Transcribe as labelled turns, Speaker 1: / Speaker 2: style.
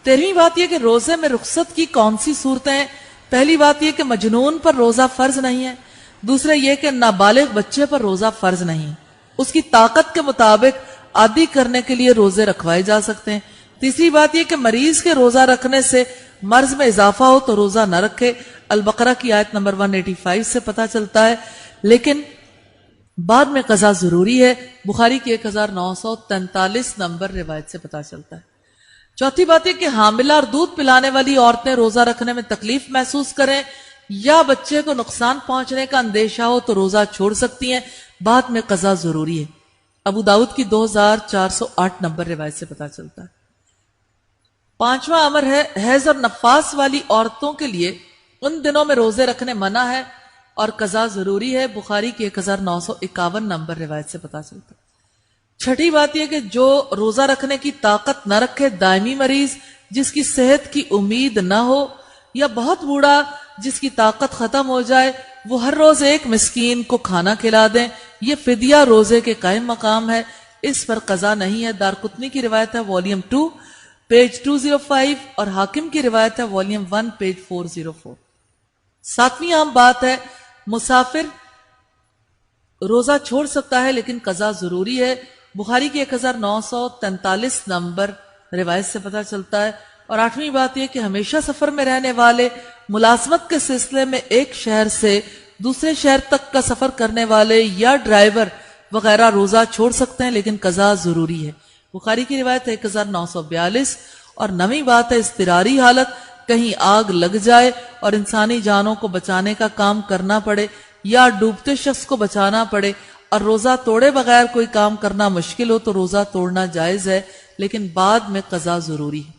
Speaker 1: 13ویں بات یہ کہ روزے میں رخصت کی کون سی صورتیں ہیں؟ پہلی بات یہ کہ مجنون پر روزہ فرض نہیں ہے. دوسرا یہ کہ نابالغ بچے پر روزہ فرض نہیں. اس کی طاقت کے مطابق عادی کرنے کے لیے روزے رکھوائے جا سکتے ہیں. تیسری بات یہ کہ مریض کے روزہ رکھنے سے مرض میں اضافہ ہو تو روزہ نہ رکھے. البقرہ کی آیت نمبر 185 سے پتہ چلتا ہے. لیکن بعد میں قضا ضروری ہے. بخاری کی 1943 نمبر روایت سے پتہ چلتا ہے. چوتھی بات یہ کہ حاملہ اور دودھ پلانے والی عورتیں روزہ رکھنے میں تکلیف محسوس کریں یا بچے کو نقصان پہنچنے کا اندیشہ ہو تو روزہ چھوڑ سکتی ہیں. بعد میں قضا ضروری ہے. ابو داؤد کی 2408 نمبر روایت سے پتہ چلتا ہے. پانچواں امر ہے حیض اور نفاس والی عورتوں کے لیے ان دنوں میں روزے رکھنے منع ہے اور قضا ضروری ہے. بخاری کی 1951 نمبر روایت سے پتہ چلتا ہے. چھٹی بات یہ کہ جو روزہ رکھنے کی طاقت نہ رکھے، دائمی مریض جس کی صحت کی امید نہ ہو، یا بہت بوڑھا جس کی طاقت ختم ہو جائے، وہ ہر روز ایک مسکین کو کھانا کھلا دیں. یہ فدیہ روزے کے قائم مقام ہے. اس پر قضا نہیں ہے. دارقطنی کی روایت ہے والیوم 2 پیج 205 اور حاکم کی روایت ہے والیوم 1 پیج 404. ساتویں عام بات ہے مسافر روزہ چھوڑ سکتا ہے لیکن قضا ضروری ہے. بخاری کی 1943 نمبر روایت سے پتہ چلتا ہے. اور آٹھویں بات یہ کہ ہمیشہ سفر میں رہنے والے، ملازمت کے سلسلے میں ایک شہر سے دوسرے شہر تک کا سفر کرنے والے یا ڈرائیور وغیرہ روزہ چھوڑ سکتے ہیں لیکن قضا ضروری ہے. بخاری کی روایت ہے 1942. اور نویں بات ہے اضطراری حالت، کہیں آگ لگ جائے اور انسانی جانوں کو بچانے کا کام کرنا پڑے یا ڈوبتے شخص کو بچانا پڑے اور روزہ توڑے بغیر کوئی کام کرنا مشکل ہو تو روزہ توڑنا جائز ہے لیکن بعد میں قضا ضروری ہے.